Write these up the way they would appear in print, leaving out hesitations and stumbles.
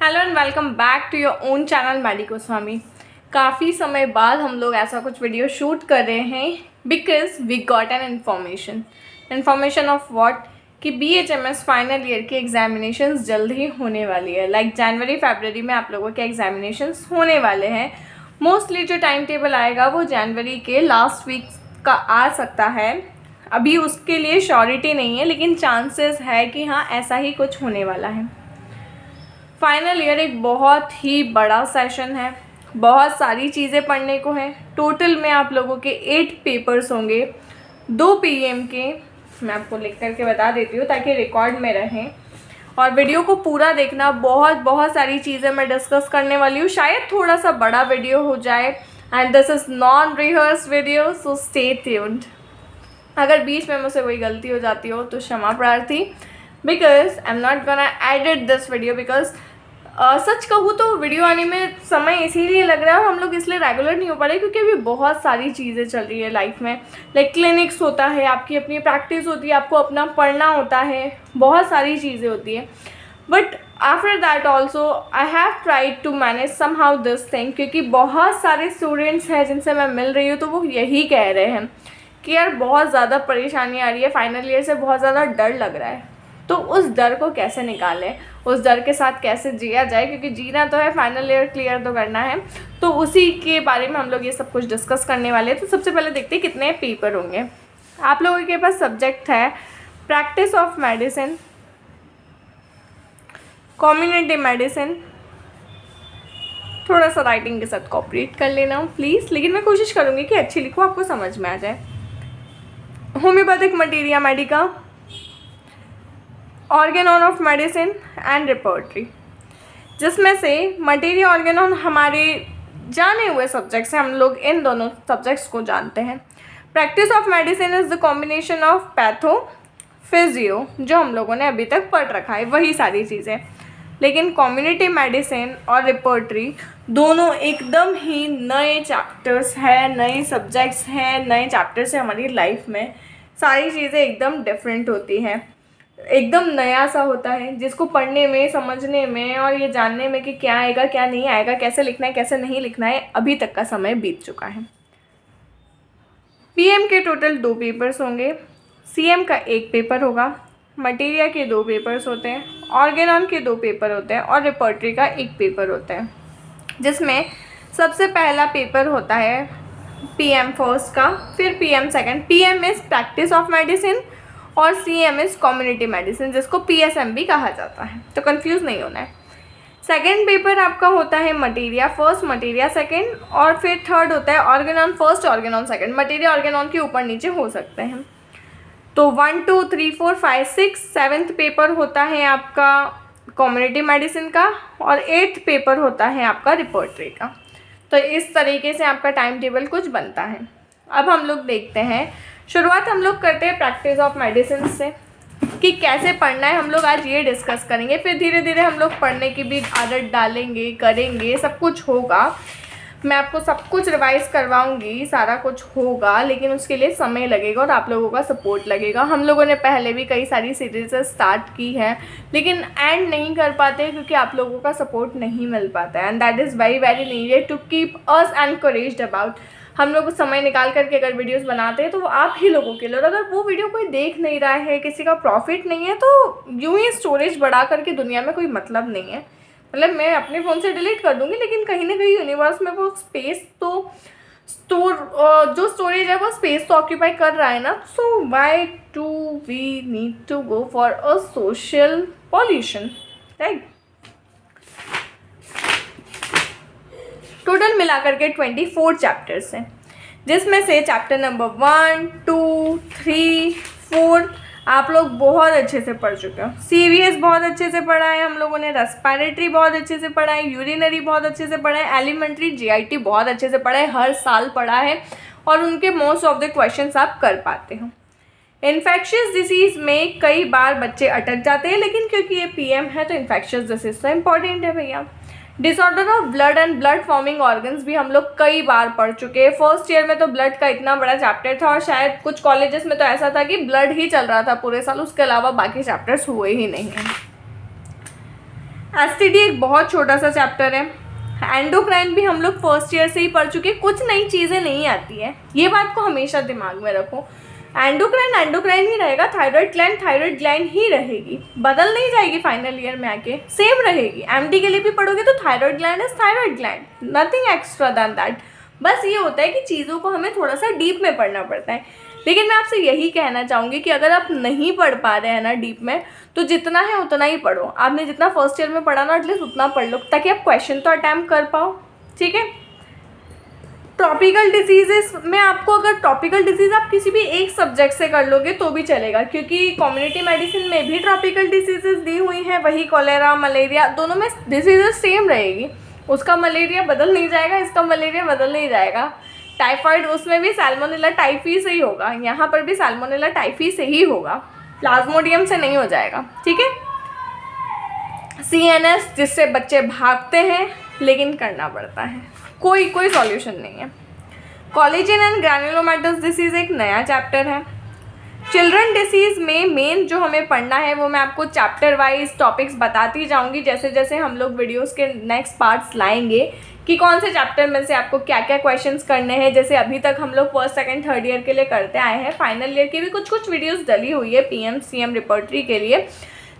Hello and welcome back to your own channel Maddy Goswami. काफ़ी समय बाद हम लोग ऐसा कुछ वीडियो शूट कर रहे हैं because we got an information of what कि BHMS फाइनल ईयर की एग्जामिनेशंस जल्द ही होने वाली है। लाइक जनवरी फरवरी में आप लोगों के एग्जामिनेशंस होने वाले हैं। मोस्टली जो टाइम टेबल आएगा वो जनवरी के लास्ट वीक का आ सकता है। अभी उसके लिए श्योरिटी नहीं है, लेकिन चांसेस है कि हाँ ऐसा ही कुछ होने वाला है। फाइनल ईयर एक बहुत ही बड़ा सेशन है, बहुत सारी चीज़ें पढ़ने को है। टोटल में आप लोगों के 8 पेपर्स होंगे 2 PM के। मैं आपको लिख करके बता देती हूँ ताकि रिकॉर्ड में रहें, और वीडियो को पूरा देखना। बहुत सारी चीज़ें मैं डिस्कस करने वाली हूँ। शायद थोड़ा सा बड़ा वीडियो हो जाए and this is non rehearse video, so stay tuned. अगर बीच में मुझसे कोई गलती हो जाती हो तो क्षमा प्रार्थी, because I am not gonna edit this video because सच कहूँ तो वीडियो आने में समय इसीलिए लग रहा है और हम लोग इसलिए रेगुलर नहीं हो पा रहे क्योंकि अभी बहुत सारी चीज़ें चल रही है लाइफ में। लाइक क्लिनिक्स होता है, आपकी अपनी प्रैक्टिस होती है, आपको अपना पढ़ना होता है, बहुत सारी चीज़ें होती है। But after that also I have tried to manage somehow this thing, क्योंकि बहुत सारे स्टूडेंट्स हैं जिनसे मैं मिल रही हूँ तो वो यही कह रहे हैं कि यार बहुत ज़्यादा परेशानी आ रही है, फाइनल ईयर से बहुत ज़्यादा डर लग रहा है। तो उस डर को कैसे निकालें, उस डर के साथ कैसे जिया जाए, क्योंकि जीना तो है, फाइनल ईयर क्लियर तो करना है। तो उसी के बारे में हम लोग ये सब कुछ डिस्कस करने वाले हैं। तो सबसे पहले देखते हैं कितने पेपर होंगे। आप लोगों के पास सब्जेक्ट है practice of medicine, community medicine. थोड़ा सा राइटिंग के साथ कोऑपरेट कर लेना प्लीज़, लेकिन मैं कोशिश करूँगी कि अच्छी लिखूँ, आपको समझ में आ जाए। Homeopathic materia Medica, Organon of medicine and repertory, जिसमें से मटीरिया ऑर्गेनॉन हमारे जाने हुए सब्जेक्ट्स हैं। हम लोग इन दोनों सब्जेक्ट्स को जानते हैं। Practice of medicine is the combination of patho physio, जो हम लोगों ने अभी तक पढ़ रखा है, वही सारी चीज़ें। लेकिन कम्युनिटी मेडिसिन और रिपोर्टरी दोनों एकदम ही नए चैप्टर्स हैं, नए सब्जेक्ट्स हैं, नए चैप्टर्स हैं हमारी लाइफ में। सारी चीज़ें एकदम डिफरेंट होती हैं, एकदम नया सा होता है, जिसको पढ़ने में, समझने में और ये जानने में कि क्या आएगा क्या नहीं आएगा, कैसे लिखना है कैसे नहीं लिखना है, अभी तक का समय बीत चुका है। PM के टोटल 2 पेपर्स होंगे, CM का 1 पेपर होगा, मटीरिया के 2 पेपर्स होते हैं, ऑर्गेनॉन के 2 पेपर होते हैं और रिपोर्टरी का 1 पेपर होता है। जिसमें सबसे पहला पेपर होता है PM फर्स्ट का, फिर PM second. PM is practice of medicine और CM इज़ कम्युनिटी मेडिसिन, जिसको PSM भी कहा जाता है, तो कंफ्यूज नहीं होना है। सेकेंड पेपर आपका होता है मटीरिया फर्स्ट, मटीरिया सेकेंड, और फिर थर्ड होता है Organon first, Organon second. Materia Organon के ऊपर नीचे हो सकते हैं। तो 1 2 3 4 5 6 7th पेपर होता है आपका कम्युनिटी मेडिसिन का, और 8th पेपर होता है आपका रिपोर्टरी का। तो इस तरीके से आपका टाइम टेबल कुछ बनता है। अब हम लोग देखते हैं, शुरुआत हम लोग करते हैं प्रैक्टिस ऑफ मेडिसिन से कि कैसे पढ़ना है। हम लोग आज ये डिस्कस करेंगे, फिर धीरे धीरे हम लोग पढ़ने की भी आदत डालेंगे, करेंगे, सब कुछ होगा। मैं आपको सब कुछ रिवाइज करवाऊंगी, सारा कुछ होगा, लेकिन उसके लिए समय लगेगा और आप लोगों का सपोर्ट लगेगा। हम लोगों ने पहले भी कई सारी सीरीज स्टार्ट की है, लेकिन एंड नहीं कर पाते क्योंकि आप लोगों का सपोर्ट नहीं मिल पाता है, and that is very very needed to keep us encouraged about. हम लोग समय निकाल करके अगर वीडियोस बनाते हैं तो वो आप ही लोगों के लिए, और अगर वो वीडियो कोई देख नहीं रहा है, किसी का प्रॉफिट नहीं है, तो यूँ ही स्टोरेज बढ़ा करके दुनिया में कोई मतलब नहीं है। मतलब मैं अपने फ़ोन से डिलीट कर दूँगी, लेकिन कहीं ना कहीं यूनिवर्स में वो स्पेस तो जो स्टोरेज है वो स्पेस तो ऑक्यूपाई कर रहा है ना। So why do we need to go for a social pollution, right. Total मिलाकर के 24 चैप्टर्स हैं, जिसमें से चैप्टर नंबर 1 2 3 4 आप लोग बहुत अच्छे से पढ़ चुके हो। CVS बहुत अच्छे से पढ़ा है हम लोगों ने, रेस्पिरेटरी बहुत अच्छे से पढ़ा है, यूरिनरी बहुत अच्छे से पढ़ा है, एलिमेंट्री GIT बहुत अच्छे से पढ़ा है, हर साल पढ़ा है, और उनके मोस्ट ऑफ द क्वेश्चंस आप कर पाते हो। इन्फेक्शियस डिसीज़ में कई बार बच्चे अटक जाते हैं, लेकिन क्योंकि ये PM है तो इन्फेक्शियस डिसीज तो इम्पॉर्टेंट है भैया। Disorder of blood and blood forming organs भी हम लोग कई बार पढ़ चुके हैं। फर्स्ट ईयर में तो ब्लड का इतना बड़ा चैप्टर था, और शायद कुछ कॉलेजेस में तो ऐसा था कि ब्लड ही चल रहा था पूरे साल, उसके अलावा बाकी चैप्टर्स हुए ही नहीं हैं। एसटीडी एक बहुत छोटा सा चैप्टर है। एंडोक्राइन भी हम लोग फर्स्ट ईयर से ही पढ़ चुके, कुछ नई चीज़ें नहीं आती है, ये बात को हमेशा दिमाग में रखो। एंडोक्राइन एंडोक्राइन ही रहेगा, थायराइड ग्लैंड ही रहेगी, बदल नहीं जाएगी फाइनल ईयर में आके, सेम रहेगी। एमडी के लिए भी पढ़ोगे तो thyroid gland is thyroid gland, nothing extra than that. बस ये होता है कि चीज़ों को हमें थोड़ा सा डीप में पढ़ना पड़ता है। लेकिन मैं आपसे यही कहना चाहूँगी कि अगर आप नहीं पढ़ पा रहे हैं ना डीप में, तो जितना है उतना ही पढ़ो। आपने जितना फर्स्ट ईयर में पढ़ा ना एटलीस्ट उतना पढ़ लो, ताकि आप क्वेश्चन तो अटैम्प्ट कर पाओ, ठीक है। ट्रॉपिकल डिसीजेस में आपको, अगर ट्रॉपिकल डिसीज़ आप किसी भी एक सब्जेक्ट से कर लोगे तो भी चलेगा, क्योंकि कम्युनिटी मेडिसिन में भी ट्रॉपिकल डिसीजेस दी हुई हैं, वही कॉलेरा मलेरिया, दोनों में डिसीजेस सेम रहेगी। उसका मलेरिया बदल नहीं जाएगा, इसका मलेरिया बदल नहीं जाएगा। टाइफाइड उसमें भी सैल्मोनेला टाइफी से ही होगा, यहाँ पर भी सैल्मोनेला टाइफी से ही होगा, प्लाज्मोडियम से नहीं हो जाएगा, ठीक है। CNS जिससे बच्चे भागते हैं लेकिन करना पड़ता है, कोई सॉल्यूशन नहीं है। कोलेजन एंड ग्रैन्युलोमैटस डिसीज़ एक नया चैप्टर है। चिल्ड्रन डिसीज़ में मेन जो हमें पढ़ना है वो मैं आपको चैप्टर वाइज टॉपिक्स बताती जाऊंगी, जैसे जैसे हम लोग वीडियोस के नेक्स्ट पार्ट्स लाएंगे कि कौन से चैप्टर में से आपको क्या क्या क्वेश्चंस करने हैं। जैसे अभी तक हम लोग फर्स्ट सेकंड थर्ड ईयर के लिए करते आए हैं, फाइनल ईयर की भी कुछ वीडियोस डली हुई है PM CM रिपोर्टरी के लिए,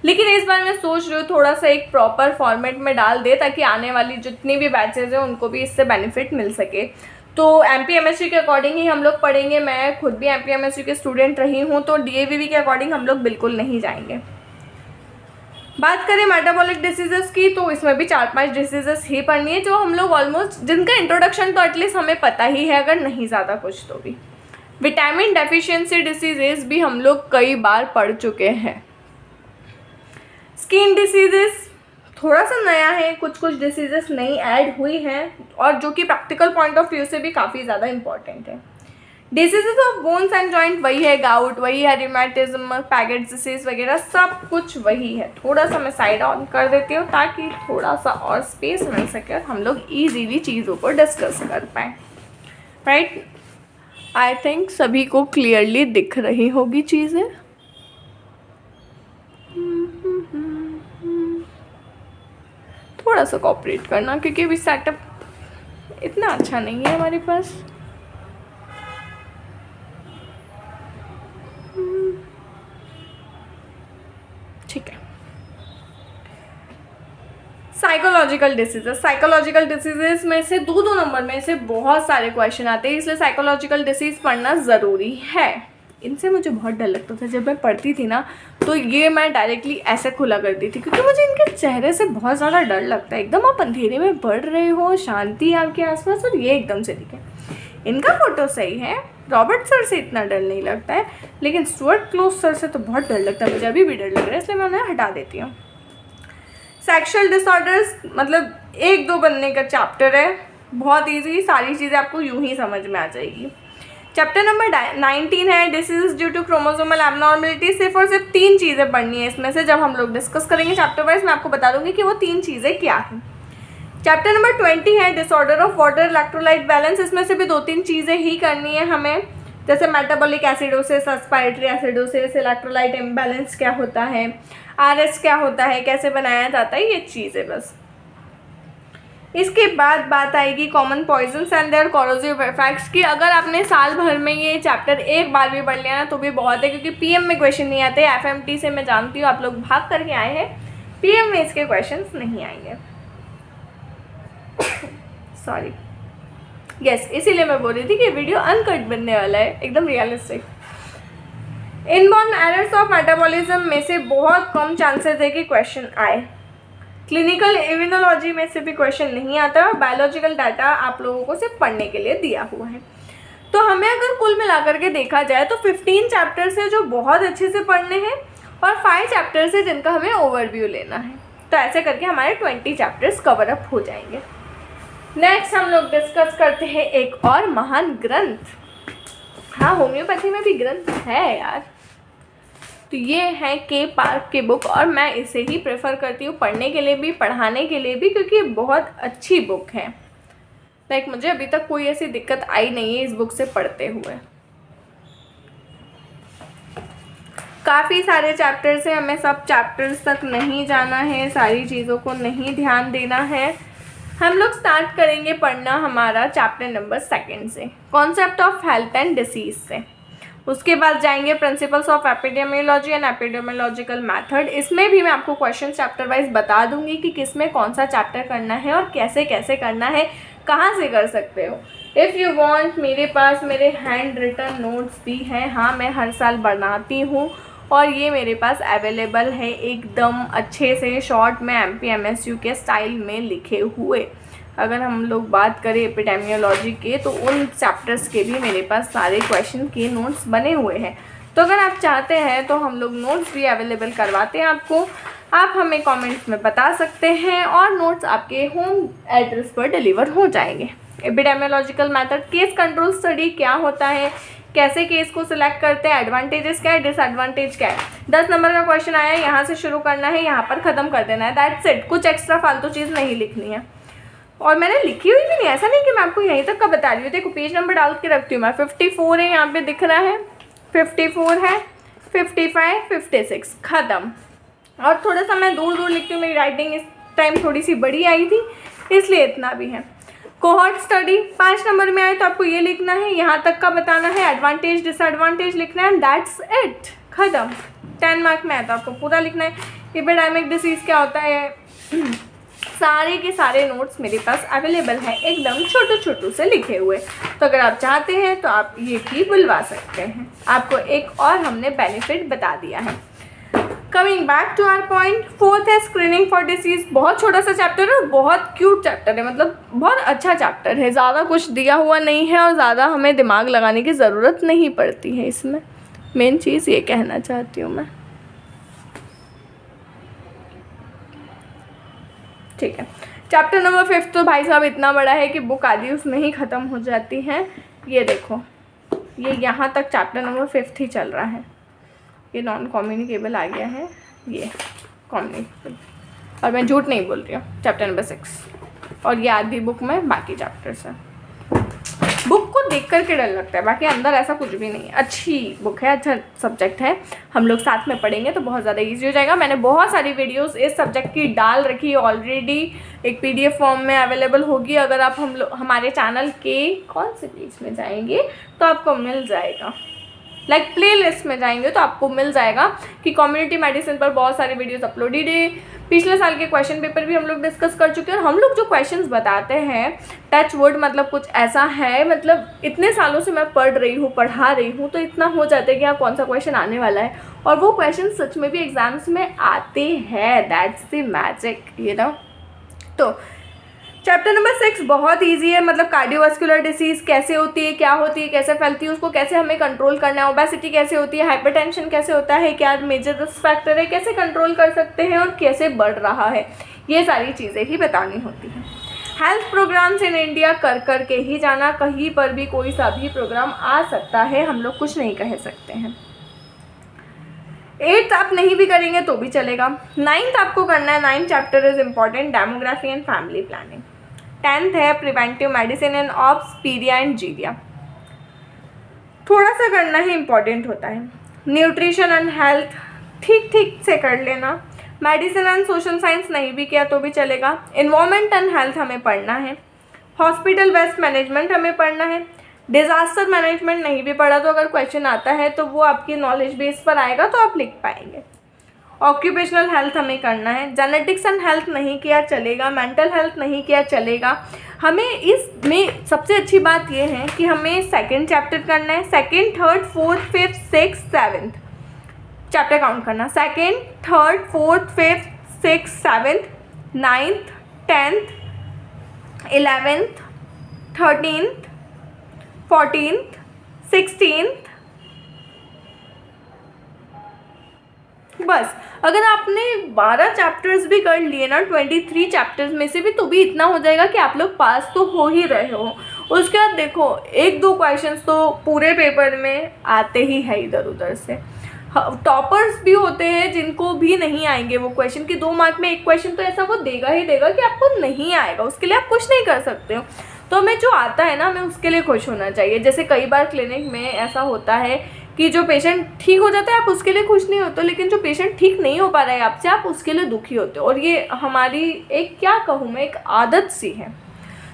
लेकिन इस बार मैं सोच रही हूँ थोड़ा सा एक प्रॉपर फॉर्मेट में डाल दे, ताकि आने वाली जितनी भी बैचेज हैं उनको भी इससे बेनिफिट मिल सके। तो MPMSU के अकॉर्डिंग ही हम लोग पढ़ेंगे। मैं खुद भी MPMSU के स्टूडेंट रही हूँ, तो DAVV के अकॉर्डिंग हम लोग बिल्कुल नहीं जाएंगे। बात करें मेटाबॉलिक डिसीजेस की, तो इसमें भी 4-5 डिसीजेस ही पढ़नी है, जो हम लोग ऑलमोस्ट, जिनका इंट्रोडक्शन तो एटलीस्ट हमें पता ही है, अगर नहीं ज़्यादा कुछ तो भी। विटामिन डेफिशिएंसी डिसीजेस भी हम लोग कई बार पढ़ चुके हैं। स्किन डिसीजेस थोड़ा सा नया है, कुछ डिसीजेस नई ऐड हुई हैं, और जो कि प्रैक्टिकल पॉइंट ऑफ व्यू से भी काफ़ी ज़्यादा इंपॉर्टेंट है। Diseases of bones and joint वही है, गाउट वही है, रिमेटिज्म, पैगेट डिसीज वगैरह सब कुछ वही है। थोड़ा सा मैं साइड ऑन कर देती हूँ ताकि थोड़ा सा और स्पेस मिल सके और हम लोग ईजीली चीज़ों को डिस्कस कर पाएँ, राइट। आई थिंक सभी को क्लियरली दिख रही होगी चीज़ें। थोड़ा सा कोऑपरेट करना, क्योंकि अभी सेटअप इतना अच्छा नहीं है हमारे पास। ठीक है। साइकोलॉजिकल डिसीजेस में से दो नंबर में से बहुत सारे क्वेश्चन आते हैं, इसलिए साइकोलॉजिकल डिसीज़ पढ़ना ज़रूरी है। इनसे मुझे बहुत डर लगता था जब मैं पढ़ती थी ना, तो ये मैं डायरेक्टली ऐसे खुला करती थी, क्योंकि मुझे इनके चेहरे से बहुत ज़्यादा डर लगता है। एकदम आप अंधेरे में पढ़ रहे हो, शांति आपके आसपास, और ये एकदम से दिखे। इनका फोटो सही है, रॉबर्ट सर से इतना डर नहीं लगता है, लेकिन स्टुअर्ट क्लोज सर से तो बहुत डर लगता है, मुझे अभी भी डर लग रहा है, इसलिए मैं उन्हें हटा देती हूँ। सेक्शुअल डिसऑर्डर्स मतलब 1-2 बनने का चैप्टर है, बहुत ईजी, सारी चीज़ें आपको यूं ही समझ में आ जाएगी। चैप्टर नंबर 19 है disease due to chromosomal abnormality. सिर्फ और सिर्फ 3 चीज़ें पढ़नी है इसमें से। जब हम लोग डिस्कस करेंगे चैप्टर वाइज, मैं आपको बता दूंगी कि वो 3 चीज़ें क्या हैं। चैप्टर नंबर 20 है disorder of water electrolyte balance. इसमें से भी 2-3 चीज़ें ही करनी है हमें, जैसे metabolic acidosis, respiratory acidosis, electrolyte imbalance क्या होता है, RS क्या होता है, कैसे बनाया जाता है, ये चीज़ें बस। इसके बाद बात आएगी common poisons and their corrosive effects की। अगर आपने साल भर में ये चैप्टर एक बार भी पढ़ लिया ना तो भी बहुत है, क्योंकि PM में क्वेश्चन नहीं आते। FMT से मैं जानती हूँ आप लोग भाग करके आए हैं, PM में इसके क्वेश्चंस नहीं आएंगे। सॉरी, यस, इसीलिए मैं बोल रही थी कि वीडियो अनकट बनने वाला है, एकदम realistic. Inborn errors of metabolism में से बहुत कम चांसेस है कि क्वेश्चन आए। क्लिनिकल इम्यूनोलॉजी में से भी क्वेश्चन नहीं आता, और बायोलॉजिकल डाटा आप लोगों को सिर्फ पढ़ने के लिए दिया हुआ है। तो हमें अगर कुल मिलाकर के देखा जाए तो 15 चैप्टर्स है जो बहुत अच्छे से पढ़ने हैं, और 5 चैप्टर्स है जिनका हमें ओवरव्यू लेना है। तो ऐसे करके हमारे 20 चैप्टर्स कवर अप हो जाएंगे। नेक्स्ट हम लोग डिस्कस करते हैं एक और महान ग्रंथ। हाँ, होम्योपैथी में भी ग्रंथ है यार। तो ये है के पार्क की बुक, और मैं इसे ही प्रेफर करती हूँ पढ़ने के लिए भी, पढ़ाने के लिए भी, क्योंकि बहुत अच्छी बुक है। लाइक मुझे अभी तक कोई ऐसी दिक्कत आई नहीं है इस बुक से पढ़ते हुए। काफ़ी सारे चैप्टर्स हैं, हमें सब चैप्टर्स तक नहीं जाना है, सारी चीज़ों को नहीं ध्यान देना है। हम लोग स्टार्ट करेंगे पढ़ना हमारा चैप्टर नंबर 2 से, concept of health and disease से। उसके बाद जाएंगे principles of epidemiology and epidemiological method. इसमें भी मैं आपको क्वेश्चन चैप्टर वाइज बता दूंगी कि किस में कौन सा चैप्टर करना है और कैसे कैसे करना है, कहाँ से कर सकते हो। इफ़ यू वांट, मेरे पास मेरे हैंड रिटन नोट्स भी हैं। हाँ, मैं हर साल बनाती हूँ और ये मेरे पास अवेलेबल है एकदम अच्छे से शॉर्ट में MPMSU के स्टाइल में लिखे हुए। अगर हम लोग बात करें एपिडेमियोलॉजी के, तो उन चैप्टर्स के भी मेरे पास सारे क्वेश्चन के नोट्स बने हुए हैं। तो अगर आप चाहते हैं तो हम लोग नोट्स भी अवेलेबल करवाते हैं आपको। आप हमें कमेंट्स में बता सकते हैं और नोट्स आपके होम एड्रेस पर डिलीवर हो जाएंगे। Epidemiological method, case control study क्या होता है, कैसे केस को सिलेक्ट करते हैं, एडवांटेजेस क्या है, डिसएडवांटेज क्या है। 10 नंबर का क्वेश्चन आया, यहाँ से शुरू करना है, यहाँ पर ख़त्म कर देना है, दैट्स इट। कुछ एक्स्ट्रा फालतू चीज़ नहीं लिखनी है। और मैंने लिखी हुई भी नहीं, ऐसा नहीं कि मैं आपको यहीं तक का बता रही हूँ। देखो पेज नंबर डाल के रखती हूँ मैं। 54 है, यहाँ पे दिख रहा है 54 है, 55, 56, ख़त्म। और थोड़ा सा मैं दूर दूर लिखती हूँ, मेरी राइटिंग इस टाइम थोड़ी सी बड़ी आई थी, इसलिए इतना भी है। कोहॉर्ट स्टडी 5 नंबर में आए तो आपको ये लिखना है, यहाँ तक का बताना है, एडवांटेज डिसएडवांटेज लिखना है, दैट्स इट, ख़त्म। 10 मार्क में आया तो आपको पूरा लिखना है। एपिडेमिक डिसीज़ क्या होता है, सारे के सारे नोट्स मेरे पास अवेलेबल हैं, एकदम छोटू छोटू से लिखे हुए। तो अगर आप चाहते हैं तो आप ये भी बुलवा सकते हैं। आपको एक और हमने बेनिफिट बता दिया है। Coming back to our point, 4th है स्क्रीनिंग फॉर डिसीज़। बहुत छोटा सा चैप्टर है और बहुत क्यूट चैप्टर है, मतलब बहुत अच्छा चैप्टर है। ज़्यादा कुछ दिया हुआ नहीं है और ज़्यादा हमें दिमाग लगाने की ज़रूरत नहीं पड़ती है इसमें। मेन चीज़ ये कहना चाहती हूँ मैं, ठीक है। चैप्टर नंबर 5 तो भाई साहब इतना बड़ा है कि बुक आदि उसमें ही ख़त्म हो जाती हैं। ये देखो, ये यहाँ तक चैप्टर नंबर 5 ही चल रहा है। ये नॉन कम्युनिकेबल आ गया है, ये कम्युनिकेबल, और मैं झूठ नहीं बोल रही हूँ। चैप्टर नंबर 6 और ये आधी बुक में बाकी चैप्टर्स हैं। बुक को देख कर के डर लगता है, बाकी अंदर ऐसा कुछ भी नहीं है। अच्छी बुक है, अच्छा सब्जेक्ट है, हम लोग साथ में पढ़ेंगे तो बहुत ज़्यादा इजी हो जाएगा। मैंने बहुत सारी वीडियोस इस सब्जेक्ट की डाल रखी है ऑलरेडी, एक PDF फॉर्म में अवेलेबल होगी। अगर आप हमारे चैनल के कौन से पेज में जाएंगे तो आपको मिल जाएगा, लाइक प्लेलिस्ट में जाएंगे तो आपको मिल जाएगा कि कम्युनिटी मेडिसिन पर बहुत सारी वीडियोस अपलोडेड है। पिछले साल के क्वेश्चन पेपर भी हम लोग डिस्कस कर चुके हैं और हम लोग जो क्वेश्चंस बताते हैं, टच वुड, मतलब कुछ ऐसा है, मतलब इतने सालों से मैं पढ़ रही हूँ, पढ़ा रही हूँ, तो इतना हो जाता है कि हाँ कौन सा क्वेश्चन आने वाला है, और वो क्वेश्चन सच में भी एग्जाम्स में आते हैं। That's the magic, you know. तो चैप्टर नंबर 6 बहुत इजी है, मतलब कार्डियोवास्कुलर डिसीज़ कैसे होती है, क्या होती है, कैसे फैलती है, उसको कैसे हमें कंट्रोल करना है, ओबेसिटी कैसे होती है, हाइपरटेंशन कैसे होता है, क्या मेजर रिस्क फैक्टर है, कैसे कंट्रोल कर सकते हैं और कैसे बढ़ रहा है, ये सारी चीज़ें ही बतानी होती हैं। हेल्थ प्रोग्राम्स इन इंडिया कर के ही जाना, कहीं पर भी कोई सा भी प्रोग्राम आ सकता है, हम लोग कुछ नहीं कह सकते हैं। 8th आप नहीं भी करेंगे तो भी चलेगा। 9th आपको करना है, 9th chapter is important, demography and family planning. 10th है preventive medicine and ops, pedia and geria. थोड़ा सा करना ही इम्पॉर्टेंट होता है। न्यूट्रिशन एंड हेल्थ ठीक ठीक से कर लेना। मेडिसिन एंड सोशल साइंस नहीं भी किया तो भी चलेगा। इन्वायरमेंट एंड हेल्थ हमें पढ़ना है। हॉस्पिटल वेस्ट मैनेजमेंट हमें पढ़ना है। डिज़ास्टर मैनेजमेंट नहीं भी पढ़ा तो अगर क्वेश्चन आता है तो वो आपकी नॉलेज बेस पर आएगा तो आप लिख पाएंगे। ऑक्यूपेशनल हेल्थ हमें करना है। जेनेटिक्स एंड हेल्थ नहीं किया चलेगा। मेंटल हेल्थ नहीं किया चलेगा। हमें इसमें सबसे अच्छी बात यह है कि हमें 2nd चैप्टर करना है। 2nd, 3rd, 4th, 5th, 6th, 7th chapter count करना। 2nd, 3rd, 4th, 5th, 6th, 7th, 9th, 10th, 11th, 13th, 14th, 16th, बस। अगर आपने 12 चैप्टर्स भी कर लिए ना 23 चैप्टर्स में से भी, तो भी इतना हो जाएगा कि आप लोग पास तो हो ही रहे हो। उसके बाद देखो 1-2 क्वेश्चंस तो पूरे पेपर में आते ही है इधर उधर से। टॉपर्स भी होते हैं जिनको भी नहीं आएंगे वो क्वेश्चन, कि 2 मार्क में एक क्वेश्चन तो ऐसा वो देगा ही देगा कि आपको नहीं आएगा, उसके लिए आप कुछ नहीं कर सकते हो। तो हमें जो आता है ना, हमें उसके लिए खुश होना चाहिए। जैसे कई बार क्लिनिक में ऐसा होता है कि जो पेशेंट ठीक हो जाता है आप उसके लिए खुश नहीं होते, लेकिन जो पेशेंट ठीक नहीं हो पा रहा है आपसे आप उसके लिए दुखी होते हो। और ये हमारी एक, क्या कहूँ मैं, एक आदत सी है।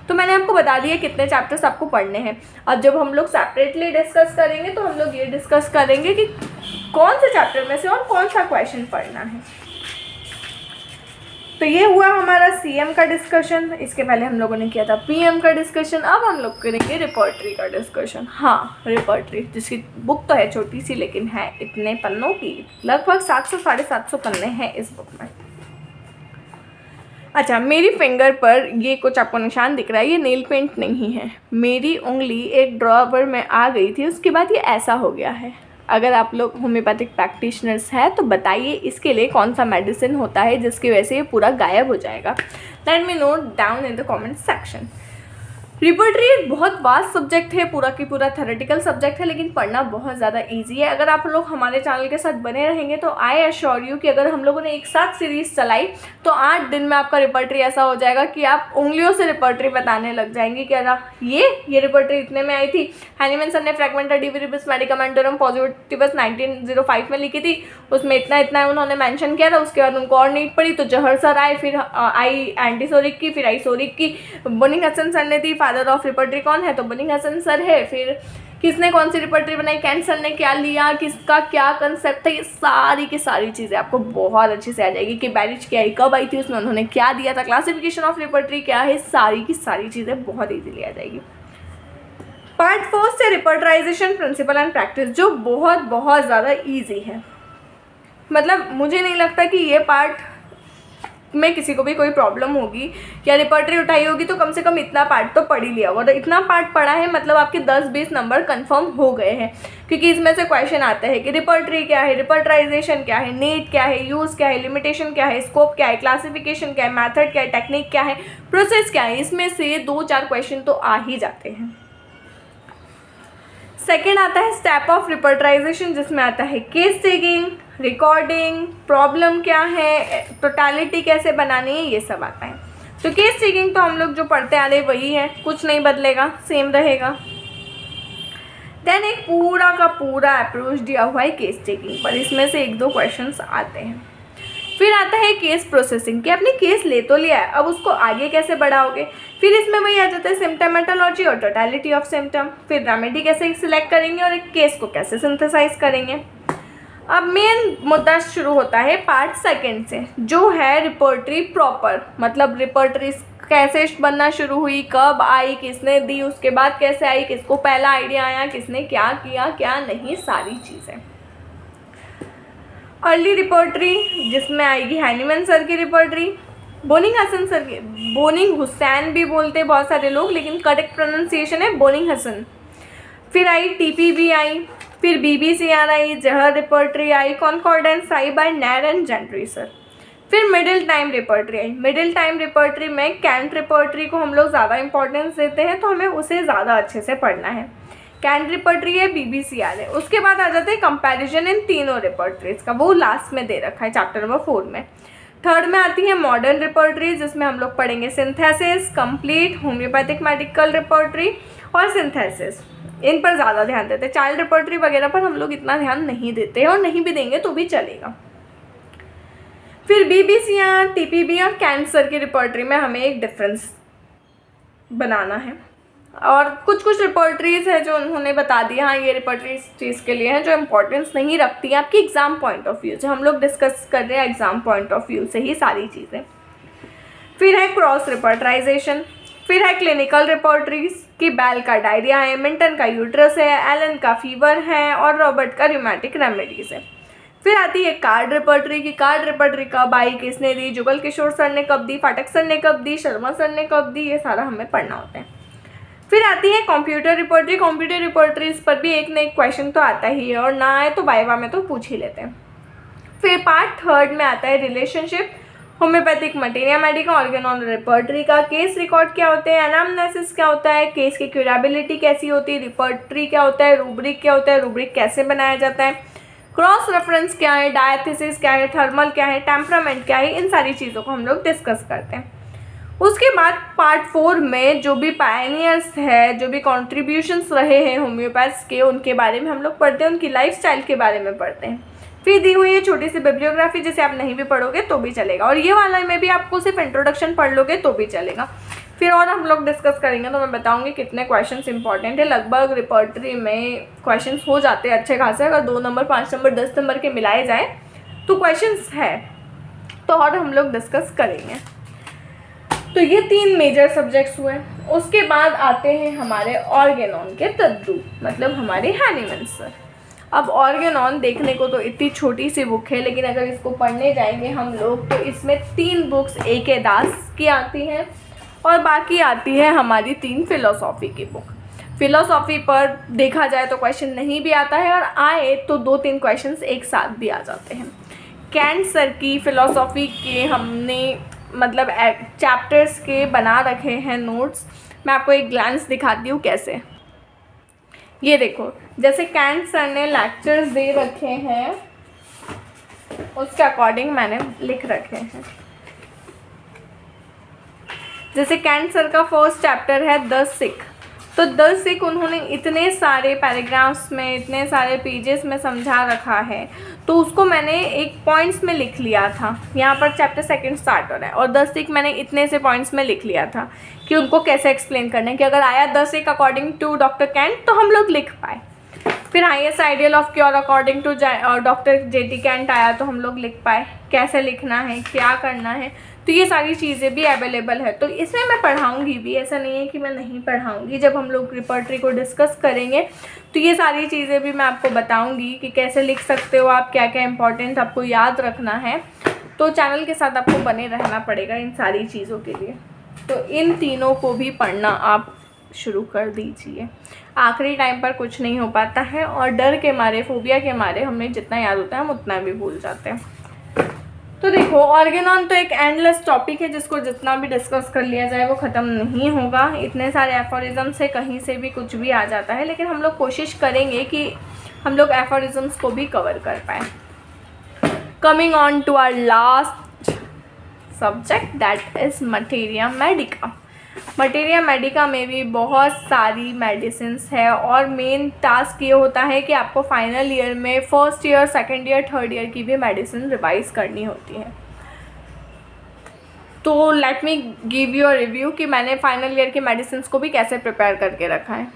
तो मैंने आपको बता दिया कितने चैप्टर्स आपको पढ़ने हैं। अब जब हम लोग सेपरेटली डिस्कस करेंगे तो हम लोग ये डिस्कस करेंगे कि कौन से चैप्टर में से और कौन सा क्वेश्चन पढ़ना है। तो ये हुआ हमारा सीएम का डिस्कशन। इसके पहले हम लोगों ने किया था पीएम का डिस्कशन। अब हम लोग करेंगे रिपोर्टरी का डिस्कशन। हाँ, रिपोर्टरी, जिसकी बुक तो है छोटी सी, लेकिन है इतने पन्नों की, लगभग 700 750 पन्ने हैं इस बुक में। अच्छा, मेरी फिंगर पर ये कुछ आपको निशान दिख रहा है, ये नेल पेंट नहीं है। मेरी उंगली एक ड्रॉवर में आ गई थी, उसके बाद ये ऐसा हो गया है। अगर आप लोग होम्योपैथिक प्रैक्टिशनर्स हैं तो बताइए इसके लिए कौन सा मेडिसिन होता है जिसकी वजह से ये पूरा गायब हो जाएगा। Let me note down in the comment section. Repertory एक बहुत वास्ट सब्जेक्ट है, पूरा की पूरा थ्योरेटिकल सब्जेक्ट है, लेकिन पढ़ना बहुत ज़्यादा इजी है। अगर आप लोग हमारे चैनल के साथ बने रहेंगे तो आई एश्योर यू कि अगर हम लोगों ने एक साथ सीरीज़ चलाई तो 8 दिन में आपका रिपोर्टरी ऐसा हो जाएगा कि आप उंगलियों से रिपोर्टरी बताने लग जाएंगे कि अरे ये रिपोर्टरी इतने में आई थी। हैनीमैन सर ने फ्रैगमेंटा डिविरिबिस मेडिकामेंटोरम पॉजिटिवस 1905 में लिखी थी, उसमें इतना इतना उन्होंने मेंशन किया था। उसके बाद उनको और नीड पड़ी तो जहर सर आए, फिर आई एंटीसोरिक की, फिर आइसोरिक की। बोनिंग-हसन सर ने दी। फादर ऑफ रिपोर्टरी कौन है? तो बोनिंग-हसन सर है। फिर किसने कौन सी रिपोर्टरी बनाई? कैंट सर ने क्या लिया, किसका क्या कंसेप्ट है, ये सारी की सारी चीज़ें आपको बहुत अच्छे से आ जाएगी कि बैरिज क्या आई, कब आई थी, उसमें उन्होंने क्या दिया था, क्लासिफिकेशन ऑफ रिपोर्टरी क्या है, सारी की सारी चीज़ें बहुत ईजीली आ जाएगी। पार्ट फर्स्ट है रिपोर्टराइजेशन प्रिंसिपल एंड प्रैक्टिस, जो बहुत बहुत ज़्यादा ईजी है। मतलब मुझे नहीं लगता कि ये पार्ट में किसी को भी कोई प्रॉब्लम होगी या रिपोर्टरी उठाई होगी तो कम से कम इतना पार्ट तो पढ़ ही लिया होगा। तो इतना पार्ट पढ़ा है मतलब आपके 10-20 नंबर कंफर्म हो गए हैं, क्योंकि इसमें से क्वेश्चन आते हैं कि रिपोर्टरी क्या है, रिपोर्टराइजेशन क्या है, नीड क्या है, यूज़ क्या है, लिमिटेशन क्या है, स्कोप क्या है, क्लासिफिकेशन क्या है, मैथड क्या है, टेक्निक क्या है, प्रोसेस क्या है। इसमें से 2-4 क्वेश्चन तो आ ही जाते हैं। सेकेंड आता है स्टेप ऑफ रिपोर्टराइजेशन, जिसमें आता है केस टेकिंग, रिकॉर्डिंग, प्रॉब्लम क्या है, टोटलिटी कैसे बनानी है, ये सब आता है। तो केस टेकिंग तो हम लोग जो पढ़ते आ रहे वही है, कुछ नहीं बदलेगा, सेम रहेगा। देन एक पूरा का पूरा अप्रोच दिया हुआ है केस टेकिंग पर, इसमें से 1-2 क्वेश्चंस आते हैं। फिर आता है केस प्रोसेसिंग, कि आपने केस ले तो लिया है, अब उसको आगे कैसे बढ़ाओगे। फिर इसमें वही आ जाता है सिम्टमेटोलॉजी और टोटलिटी ऑफ सिम्टम। फिर रेमेडी कैसे सिलेक्ट करेंगे और एक केस को कैसे सिंथेसाइज करेंगे। अब मेन मुद्दा शुरू होता है पार्ट सेकंड से, जो है रिपोर्टरी प्रॉपर, मतलब रिपोर्टरी कैसे बनना शुरू हुई, कब आई, किसने दी, उसके बाद कैसे आई, किसको पहला आइडिया आया, किसने क्या किया क्या नहीं, सारी चीज़ें। अर्ली रिपोर्टरी, जिसमें आएगी हैनीमैन सर की रिपोर्टरी, बोनिंग-हसन सर की, बोनिंग-हुसैन भी बोलते हैं बहुत सारे लोग, लेकिन करेक्ट प्रोनाउंसिएशन है बोनिंग-हसन। फिर आई टीपीबी आई, फिर बीबीसीआर आई, जहर रिपोर्टरी आई, कॉन्कॉर्डेंस आई by Knerr and Gentry sir. फिर मिडिल टाइम रिपोर्टरी आई। मिडिल टाइम रिपोर्टरी में कैंट रिपोर्टरी को हम लोग ज़्यादा इंपॉर्टेंस देते हैं, तो हमें उसे ज़्यादा अच्छे से पढ़ना है। कैंट रिपोर्टरी है, बीबीसीआर है। उसके बाद आ जाते हैं कंपैरिजन इन तीनों रिपोर्टरीज का, वो लास्ट में दे रखा है चैप्टर नंबर 4 में। थर्ड में आती है मॉडर्न रिपोर्टरी, जिसमें हम लोग पढ़ेंगे synthesis, complete, homeopathic medical repertory और सिंथेसिस। इन पर ज़्यादा ध्यान देते हैं। चाइल्ड रिपोर्टरी वगैरह पर हम लोग इतना ध्यान नहीं देते हैं, और नहीं भी देंगे तो भी चलेगा। फिर बीबीसीआर, टीपीबी और कैंसर की रिपोर्टरी में हमें एक डिफरेंस बनाना है, और कुछ कुछ रिपोर्टरीज है जो उन्होंने बता दिया, हाँ ये रिपोर्टरी इस चीज़ के लिए है, जो इम्पोर्टेंस नहीं रखती है आपकी एग्ज़ाम पॉइंट ऑफ व्यू से। हम लोग डिस्कस कर रहे हैं एग्ज़ाम पॉइंट ऑफ व्यू से ही सारी चीज़ें। फिर है क्रॉस रिपोर्टराइजेशन। फिर है क्लिनिकल रिपोर्टरीज की बैल का डायरिया है, मिंटन का यूट्रस है, एलन का फीवर है और रॉबर्ट का रिमेटिक रेमेडीज है। फिर आती है कार्ड रिपोर्टरी की, कार्ड रिपोर्टरी कब आई, किसने दी, जुगल किशोर सर ने कब दी, फाटक सर ने कब दी, शर्मा सर ने कब दी, ये सारा हमें पढ़ना होता है। फिर आती है कंप्यूटर रिपोर्टरी। कंप्यूटर रिपोर्टरीज पर भी एक न एक क्वेश्चन तो आता ही है, और ना आए तो वाइवा में तो पूछ ही लेते हैं। फिर पार्ट थर्ड में आता है relationship, homeopathic materia medica, organon repertory का, केस रिकॉर्ड क्या होते हैं, एनामनेसिस क्या होता है, केस की क्यूरेबिलिटी कैसी होती है, रिपोर्टरी क्या होता है, रूब्रिक क्या होता है, रूब्रिक कैसे बनाया जाता है, क्रॉस रेफरेंस क्या है, डायथेसिस क्या है, थर्मल क्या है, टेम्परामेंट क्या है, इन सारी चीज़ों को हम लोग डिस्कस करते हैं। उसके बाद पार्ट 4 में जो भी पायनियर्स है, जो भी कॉन्ट्रीब्यूशंस रहे हैं होम्योपैथ्स के, उनके बारे में हम लोग पढ़ते हैं, उनकी लाइफस्टाइल के बारे में पढ़ते हैं। फिर दी हुई है छोटी सी बिब्लियोग्राफी, जिसे आप नहीं भी पढ़ोगे तो भी चलेगा, और ये वाला में भी आपको सिर्फ इंट्रोडक्शन पढ़ लोगे तो भी चलेगा। फिर और हम लोग डिस्कस करेंगे तो मैं बताऊंगी कितने क्वेश्चंस इंपॉर्टेंट है। लगभग रिपोर्टरी में क्वेश्चंस हो जाते हैं अच्छे खासे, अगर 2 नंबर 5 नंबर 10 नंबर के मिलाए जाए तो क्वेश्चंस है, तो और हम लोग डिस्कस करेंगे। तो ये 3 मेजर सब्जेक्ट्स हुए। उसके बाद आते हैं हमारे ऑर्गेनॉन के तद्दू, मतलब हमारे हैनीमैन सर। अब ऑर्गेनॉन देखने को तो इतनी छोटी सी बुक है, लेकिन अगर इसको पढ़ने जाएंगे हम लोग तो इसमें 3 बुक्स A.K. दास की आती हैं, और बाकी आती है हमारी 3 फिलोसॉफी की बुक। फिलोसॉफी पर देखा जाए तो क्वेश्चन नहीं भी आता है, और आए तो 2-3 क्वेश्चंस एक साथ भी आ जाते हैं। कैंट सर की फिलोसॉफी के हमने मतलब चैप्टर्स के बना रखे हैं नोट्स। मैं आपको एक ग्लांस दिखाती हूँ कैसे। ये देखो, जैसे कैंट सर ने लेक्चर्स दे रखे हैं उसके अकॉर्डिंग मैंने लिख रखे हैं। जैसे कैंट सर का फर्स्ट चैप्टर है द सिक, तो द सिक उन्होंने इतने सारे पैराग्राफ्स में, इतने सारे पेजेस में समझा रखा है, तो उसको मैंने एक पॉइंट्स में लिख लिया था। यहाँ पर चैप्टर 2 स्टार्ट हो रहा है और द सिक मैंने इतने से पॉइंट्स में लिख लिया था कि उनको कैसे एक्सप्लेन करना है, कि अगर आया the sick according to doctor Kent तो हम लोग लिख पाए। फिर highest ideal of cure according to doctor J.T. Kent आया तो हम लोग लिख पाए, कैसे लिखना है, क्या करना है। तो ये सारी चीज़ें भी अवेलेबल है, तो इसमें मैं पढ़ाऊँगी भी, ऐसा नहीं है कि मैं नहीं पढ़ाऊँगी। जब हम लोग रिपोर्टरी को डिस्कस करेंगे तो ये सारी चीज़ें भी मैं आपको बताऊँगी कि कैसे लिख सकते हो आप, क्या क्या इंपॉर्टेंट आपको याद रखना है। तो चैनल के साथ आपको बने रहना पड़ेगा इन सारी चीज़ों के लिए। तो इन तीनों को भी पढ़ना आप शुरू कर दीजिए। आखिरी टाइम पर कुछ नहीं हो पाता है, और डर के मारे, फोबिया के मारे हमें जितना याद होता है हम उतना भी भूल जाते हैं। तो देखो, ऑर्गेनॉन तो एक एंडलेस टॉपिक है, जिसको जितना भी डिस्कस कर लिया जाए वो ख़त्म नहीं होगा। इतने सारे एफोरिज्म्स से कहीं से भी कुछ भी आ जाता है, लेकिन हम लोग कोशिश करेंगे कि हम लोग एफोरिज्म्स को भी कवर कर पाए। Coming on to our last subject, that is materia medica. Materia medica में भी बहुत सारी मेडिसिन्स है, और मेन टास्क ये होता है कि आपको फाइनल ईयर में first year, second year, third year की भी मेडिसिन रिवाइज करनी होती है। तो let me give you a review कि मैंने फाइनल ईयर की मेडिसिन्स को भी कैसे प्रिपेयर करके रखा है।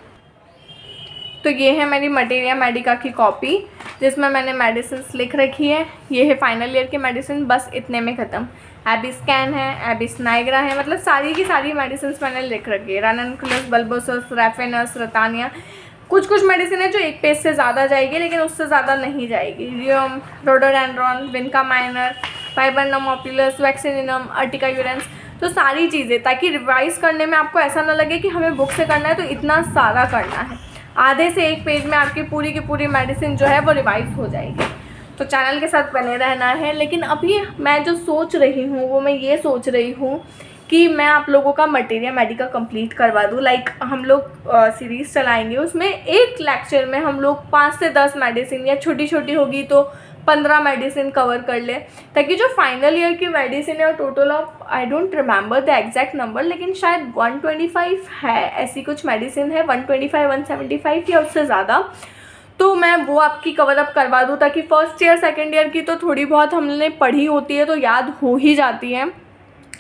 तो ये है मेरी मटेरिया मेडिका की कॉपी, जिसमें मैंने मेडिसिन्स लिख रखी है। ये है फाइनल ईयर की मेडिसिन, बस इतने में ख़त्म। एबिस्कैन है, एबिस नाइग्रा है, मतलब सारी की सारी मेडिसिन्स मैंने लिख रखी है। रननकुलस, बल्बोसस, रेफेनस, रतानिया। कुछ मेडिसिन है जो 1 पेज से ज़्यादा जाएगी, लेकिन उससे ज़्यादा नहीं जाएगी। रियम, रोडोडेंड्रॉन, विनका माइनर, फाइबरनम ऑप्युलस, वैक्सीनिनम, अर्टिका यूरेंस। तो सारी चीज़ें, ताकि रिवाइज करने में आपको ऐसा ना लगे कि हमें बुक से करना है तो इतना सारा करना है। आधे से 1 पेज में आपकी पूरी की पूरी मेडिसिन जो है वो रिवाइज हो जाएगी। तो चैनल के साथ बने रहना है। लेकिन अभी मैं जो सोच रही हूँ वो मैं ये सोच रही हूँ कि मैं आप लोगों का मटेरिया मेडिका कंप्लीट करवा दूँ। लाइक हम लोग सीरीज़ चलाएंगे, उसमें एक लेक्चर में हम लोग 5 से 10 मेडिसिन, या छोटी छोटी होगी तो 15 मेडिसिन कवर कर ले, ताकि जो फाइनल ईयर की मेडिसिन है total of, I don't remember the exact number, लेकिन शायद 125 है, ऐसी कुछ मेडिसिन है, 125, 175 या उससे ज़्यादा। तो मैं वो आपकी कवर अप करवा दूँ, ताकि फर्स्ट ईयर, सेकेंड ईयर की तो थोड़ी बहुत हमने पढ़ी होती है तो याद हो ही जाती है,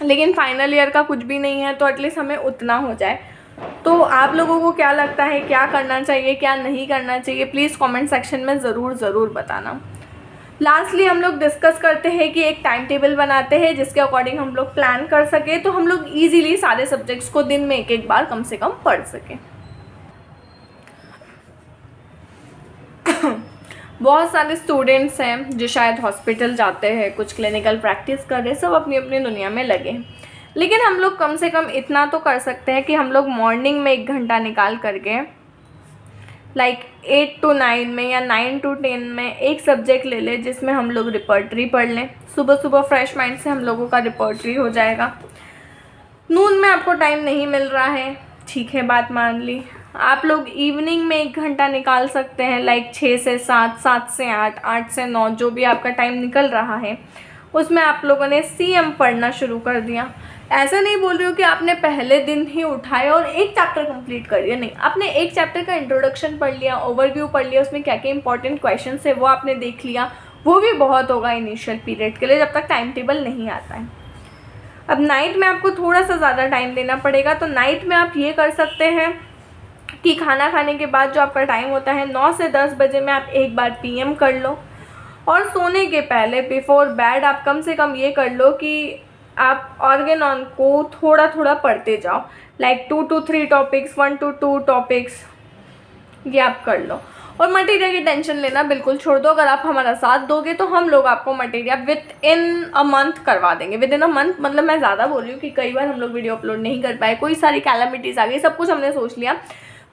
लेकिन फाइनल ईयर का कुछ भी नहीं है, तो एटलीस्ट हमें उतना हो जाए। तो आप लोगों को क्या लगता है, क्या करना चाहिए, क्या नहीं करना चाहिए, प्लीज़ कमेंट सेक्शन में ज़रूर बताना। लास्टली हम लोग डिस्कस करते हैं कि एक टाइम टेबल बनाते हैं जिसके अकॉर्डिंग हम लोग प्लान कर सके, तो हम लोग ईजिली सारे सब्जेक्ट्स को दिन में एक बार कम से कम पढ़ सकें। बहुत सारे स्टूडेंट्स हैं जो शायद हॉस्पिटल जाते हैं, कुछ क्लिनिकल प्रैक्टिस कर रहे हैं, सब अपनी अपनी दुनिया में लगे हैं। लेकिन हम लोग कम से कम इतना तो कर सकते हैं कि हम लोग मॉर्निंग में 1 घंटा निकाल करके, लाइक 8 to 9 में या 9 to 10 में एक सब्जेक्ट ले लें जिसमें हम लोग रिपोर्टरी पढ़ लें। सुबह सुबह फ्रेश माइंड से हम लोगों का रिपोर्टरी हो जाएगा। नून में आपको टाइम नहीं मिल रहा है, ठीक है, बात मान ली। आप लोग इवनिंग में 1 घंटा निकाल सकते हैं, लाइक 6 से 7, 7 से 8, 8 से 9, जो भी आपका टाइम निकल रहा है उसमें आप लोगों ने CM पढ़ना शुरू कर दिया। ऐसा नहीं बोल रही हूँ कि आपने पहले दिन ही उठाया और एक चैप्टर कंप्लीट कर लिया, नहीं, आपने एक चैप्टर का इंट्रोडक्शन पढ़ लिया, ओवरव्यू पढ़ लिया, उसमें क्या क्या इंपॉर्टेंट क्वेश्चन है वो आपने देख लिया, वो भी बहुत होगा इनिशियल पीरियड के लिए जब तक टाइम टेबल नहीं आता है। अब नाइट में आपको थोड़ा सा ज़्यादा टाइम देना पड़ेगा, तो नाइट में आप ये कर सकते हैं कि खाना खाने के बाद जो आपका टाइम होता है 9 से 10 बजे में आप एक बार पीएम कर लो, और सोने के पहले बिफोर बेड आप कम से कम ये कर लो कि आप ऑर्गेनॉन को थोड़ा थोड़ा पढ़ते जाओ, like 2 to 3 topics, 1 to 2 topics, ये आप कर लो। और मटेरियल की टेंशन लेना बिल्कुल छोड़ दो। अगर आप हमारा साथ दोगे तो हम लोग आपको material with in a month करवा देंगे। विद इन अ मंथ मतलब मैं ज़्यादा बोल रही हूँ कि कई बार हम लोग वीडियो अपलोड नहीं कर पाए, कोई सारी कैलामिटीज़ आ गई, सब कुछ हमने सोच लिया।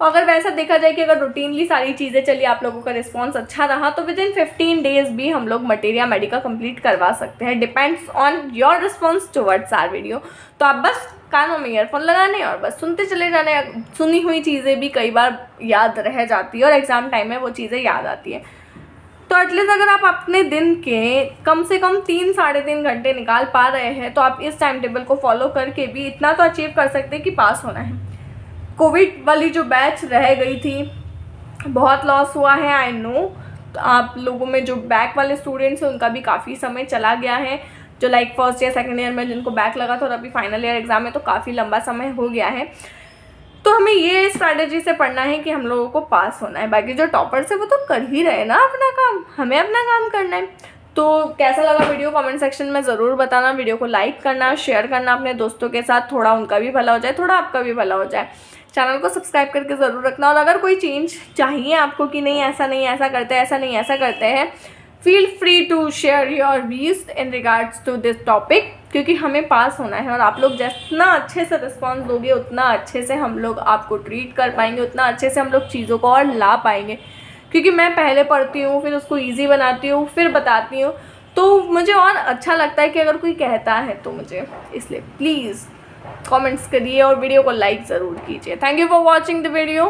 और अगर वैसा देखा जाए कि अगर रूटीनली सारी चीज़ें चली, आप लोगों का रिस्पॉन्स अच्छा रहा, तो विद इन 15 डेज भी हम लोग मटेरियल मेडिका कंप्लीट करवा सकते हैं। Depends on your response towards our video. तो आप बस कानों में ईयरफोन लगाने और बस सुनते चले जाने। सुनी हुई चीज़ें भी कई बार याद रह जाती है और एग्ज़ाम टाइम में वो चीज़ें याद आती है। तो एटलीस्ट अगर आप अपने दिन के कम से कम 3-3.5 घंटे निकाल पा रहे हैं, तो आप इस टाइम टेबल को फॉलो करके भी इतना तो अचीव कर सकते हैं कि पास होना है। कोविड वाली जो बैच रह गई थी, बहुत लॉस हुआ है, आई नो। तो आप लोगों में जो बैक वाले स्टूडेंट्स हैं उनका भी काफ़ी समय चला गया है, जो like first year second year में जिनको बैक लगा था और अभी फाइनल ईयर एग्ज़ाम में, तो काफ़ी लंबा समय हो गया है। तो हमें ये स्ट्रैटेजी से पढ़ना है कि हम लोगों को पास होना है। बाकी जो टॉपर्स है वो तो कर ही रहे ना अपना काम, हमें अपना काम करना है। तो कैसा लगा वीडियो कमेंट सेक्शन में ज़रूर बताना। वीडियो को लाइक करना, शेयर करना अपने दोस्तों के साथ, थोड़ा उनका भी भला हो जाए, थोड़ा आपका भी भला हो जाए। चैनल को सब्सक्राइब करके ज़रूर रखना। और अगर कोई चेंज चाहिए आपको कि नहीं ऐसा नहीं ऐसा करते हैं, ऐसा नहीं ऐसा करते हैं, feel free to share your views in regards to this topic, क्योंकि हमें पास होना है। और आप लोग जितना अच्छे से रिस्पॉन्स दोगे उतना अच्छे से हम लोग आपको ट्रीट कर पाएंगे, उतना अच्छे से हम लोग चीज़ों को और ला पाएंगे। क्योंकि मैं पहले पढ़ती हूँ, फिर उसको ईजी बनाती हूँ, फिर बताती हूँ, तो मुझे और अच्छा लगता है कि अगर कोई कहता है तो मुझे। इसलिए प्लीज़ कमेंट्स करिए और वीडियो को लाइक ज़रूर कीजिए। Thank you for watching the video.